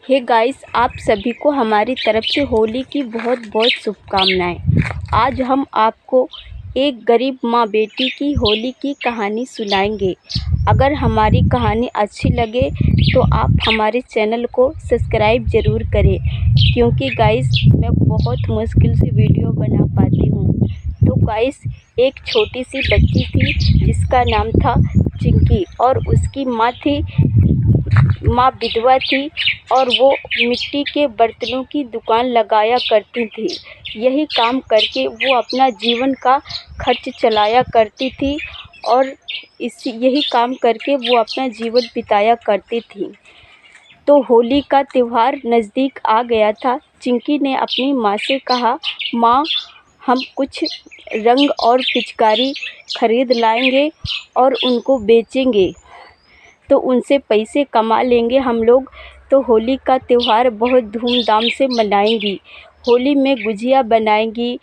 Hey guys, आप सभी को हमारी तरफ से होली की बहुत बहुत शुभकामनाएं। आज हम आपको एक गरीब माँ बेटी की होली की कहानी सुनाएंगे। अगर हमारी कहानी अच्छी लगे तो आप हमारे चैनल को सब्सक्राइब ज़रूर करें, क्योंकि गाइस मैं बहुत मुश्किल से वीडियो बना पाती हूँ। तो गाइस, एक छोटी सी बच्ची थी जिसका नाम था चिंकी, और उसकी माँ विधवा थी और वो मिट्टी के बर्तनों की दुकान लगाया करती थी। यही काम करके वो अपना जीवन का खर्च चलाया करती थी और यही काम करके वो अपना जीवन बिताया करती थी। तो होली का त्यौहार नज़दीक आ गया था। चिंकी ने अपनी माँ से कहा, माँ, हम कुछ रंग और पिचकारी खरीद लाएंगे और उनको बेचेंगे, तो उनसे पैसे कमा लेंगे हम लोग। तो होली का त्यौहार बहुत धूमधाम से मनाएंगी। होली में गुजिया बनाएंगी,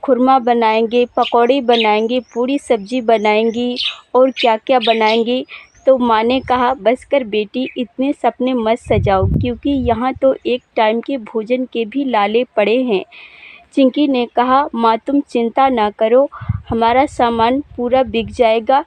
खुरमा बनाएंगे, पकौड़ी बनाएंगी, पूरी सब्जी बनाएंगी और क्या क्या बनाएंगी। तो माँ ने कहा, बस कर बेटी, इतने सपने मत सजाओ, क्योंकि यहाँ तो एक टाइम के भोजन के भी लाले पड़े हैं। चिंकी ने कहा, माँ तुम चिंता ना करो, हमारा सामान पूरा बिक जाएगा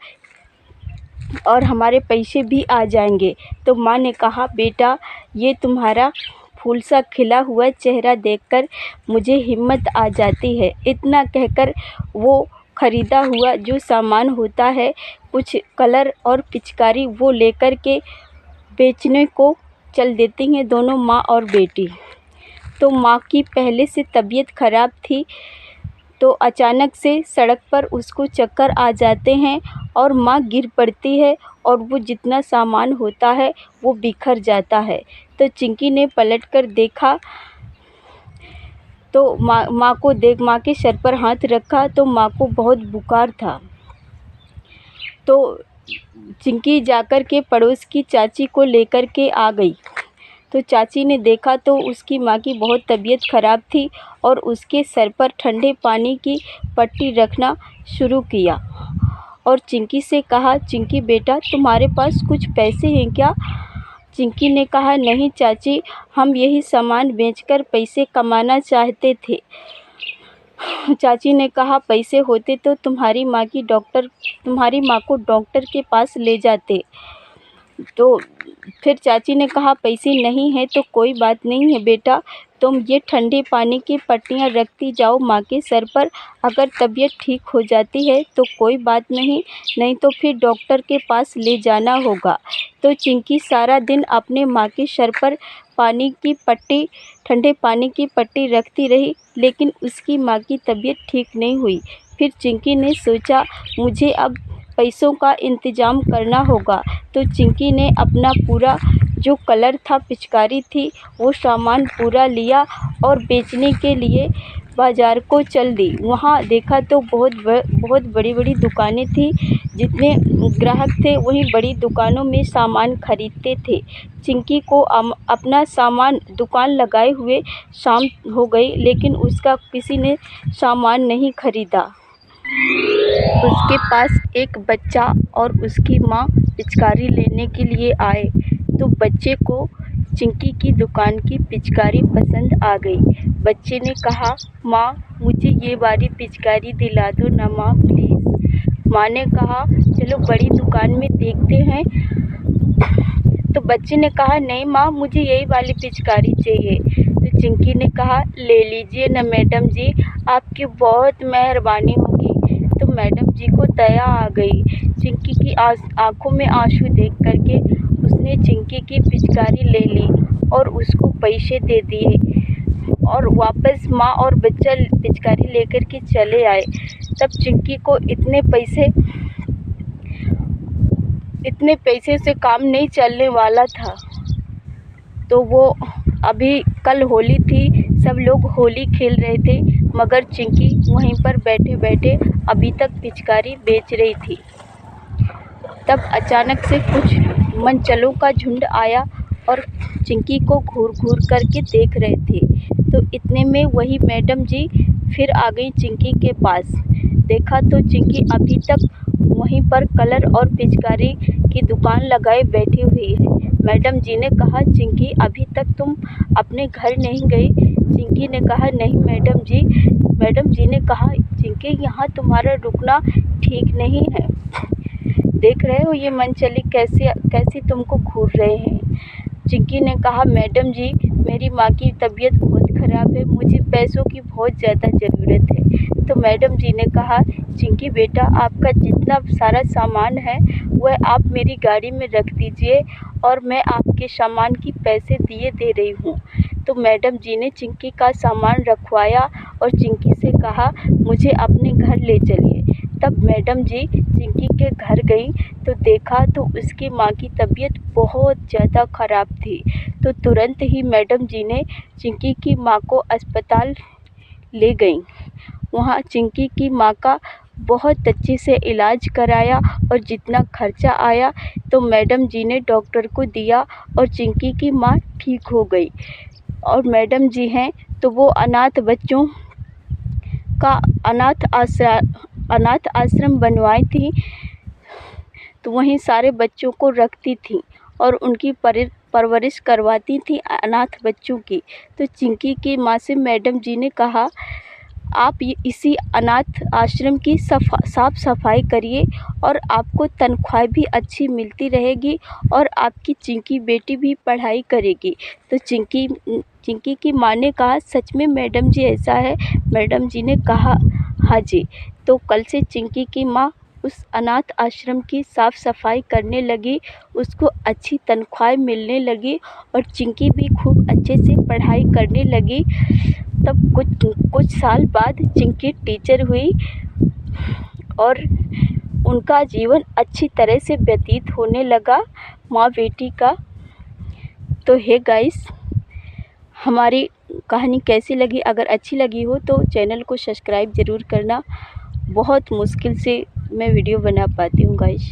और हमारे पैसे भी आ जाएंगे। तो माँ ने कहा, बेटा, ये तुम्हारा फूल सा खिला हुआ चेहरा देखकर मुझे हिम्मत आ जाती है। इतना कहकर वो ख़रीदा हुआ जो सामान होता है, कुछ कलर और पिचकारी, वो लेकर के बेचने को चल देती हैं दोनों माँ और बेटी। तो माँ की पहले से तबीयत ख़राब थी, तो अचानक से सड़क पर उसको चक्कर आ जाते हैं और माँ गिर पड़ती है और वो जितना सामान होता है वो बिखर जाता है। तो चिंकी ने पलटकर देखा तो माँ के सर पर हाथ रखा तो माँ को बहुत बुखार था। तो चिंकी जाकर के पड़ोस की चाची को लेकर के आ गई। तो चाची ने देखा तो उसकी माँ की बहुत तबीयत ख़राब थी और उसके सर पर ठंडे पानी की पट्टी रखना शुरू किया और चिंकी से कहा, चिंकी बेटा, तुम्हारे पास कुछ पैसे हैं क्या? चिंकी ने कहा, नहीं चाची, हम यही सामान बेचकर पैसे कमाना चाहते थे। चाची ने कहा, पैसे होते तो तुम्हारी माँ को डॉक्टर के पास ले जाते। तो फिर चाची ने कहा, पैसे नहीं है तो कोई बात नहीं है बेटा, तुम ये ठंडे पानी की पट्टियाँ रखती जाओ माँ के सर पर। अगर तबीयत ठीक हो जाती है तो कोई बात नहीं, नहीं तो फिर डॉक्टर के पास ले जाना होगा। तो चिंकी सारा दिन अपने माँ के सर पर ठंडे पानी की पट्टी रखती रही, लेकिन उसकी माँ की तबीयत ठीक नहीं हुई। फिर चिंकी ने सोचा, मुझे अब पैसों का इंतज़ाम करना होगा। तो चिंकी ने अपना पूरा जो कलर था, पिचकारी थी, वो सामान पूरा लिया और बेचने के लिए बाज़ार को चल दी। वहाँ देखा तो बहुत बड़ी बड़ी दुकानें थी। जितने ग्राहक थे वहीं बड़ी दुकानों में सामान खरीदते थे। चिंकी को अपना सामान दुकान लगाए हुए शाम हो गई, लेकिन उसका किसी ने सामान नहीं खरीदा। उसके पास एक बच्चा और उसकी माँ पिचकारी लेने के लिए आए। तो बच्चे को चिंकी की दुकान की पिचकारी पसंद आ गई। बच्चे ने कहा, माँ, मुझे ये वाली पिचकारी दिला दो ना माँ, प्लीज़। माँ ने कहा, चलो बड़ी दुकान में देखते हैं। तो बच्चे ने कहा, नहीं माँ, मुझे यही वाली पिचकारी चाहिए। तो चिंकी ने कहा, ले लीजिए ना मैडम जी, आपकी बहुत मेहरबानी होगी। तो मैडम जी को दया आ गई। चिंकी की आंखों में आंसू देख करके उसने चिंकी की पिचकारी ले ली और उसको पैसे दे दिए और वापस माँ और बच्चा पिचकारी लेकर के चले आए। तब चिंकी को इतने पैसे से काम नहीं चलने वाला था। तो वो अभी कल होली थी, सब लोग होली खेल रहे थे, मगर चिंकी वहीं पर बैठे बैठे अभी तक पिचकारी बेच रही थी। तब अचानक से कुछ मनचलों का झुंड आया और चिंकी को घूर घूर करके देख रहे थे। तो इतने में वही मैडम जी फिर आ गई चिंकी के पास। देखा तो चिंकी अभी तक वहीं पर कलर और पिचकारी की दुकान लगाए बैठी हुई है। मैडम जी ने कहा, चिंकी अभी तक तुम अपने घर नहीं गई? चिंकी ने कहा, नहीं मैडम जी। मैडम जी ने कहा, चिंकी यहाँ तुम्हारा रुकना ठीक नहीं है। देख रहे हो ये मनचली कैसे तुमको घूर रहे हैं। चिंकी ने कहा, मैडम जी मेरी माँ की तबीयत बहुत ख़राब है, मुझे पैसों की बहुत ज़्यादा ज़रूरत है। तो मैडम जी ने कहा, चिंकी बेटा आपका जितना सारा सामान है वह आप मेरी गाड़ी में रख दीजिए और मैं आपके सामान की पैसे दिए दे रही हूँ। तो मैडम जी ने चिंकी का सामान रखवाया और चिंकी से कहा, मुझे अपने घर ले चलिए। तब मैडम जी चिंकी के घर गई तो देखा तो उसकी माँ की तबीयत बहुत ज़्यादा ख़राब थी। तो तुरंत ही मैडम जी ने चिंकी की माँ को अस्पताल ले गईं। वहाँ चिंकी की माँ का बहुत अच्छे से इलाज कराया और जितना खर्चा आया तो मैडम जी ने डॉक्टर को दिया और चिंकी की माँ ठीक हो गई। और मैडम जी हैं तो वो अनाथ बच्चों का अनाथ आश्रम बनवाई थी, तो वहीं सारे बच्चों को रखती थी और उनकी परवरिश करवाती थी अनाथ बच्चों की। तो चिंकी की माँ से मैडम जी ने कहा, आप इसी अनाथ आश्रम की साफ़ सफाई करिए और आपको तनख्वाह भी अच्छी मिलती रहेगी और आपकी चिंकी बेटी भी पढ़ाई करेगी। तो चिंकी की माँ ने कहा, सच में मैडम जी ऐसा है? मैडम जी ने कहा, हाँ जी। तो कल से चिंकी की माँ उस अनाथ आश्रम की साफ़ सफाई करने लगी, उसको अच्छी तनख्वाह मिलने लगी और चिंकी भी खूब अच्छे से पढ़ाई करने लगी। तब कुछ साल बाद चिंकी टीचर हुई और उनका जीवन अच्छी तरह से व्यतीत होने लगा माँ बेटी का। तो हे गाइस, हमारी कहानी कैसी लगी? अगर अच्छी लगी हो तो चैनल को सब्सक्राइब ज़रूर करना। बहुत मुश्किल से मैं वीडियो बना पाती हूँ गाइस।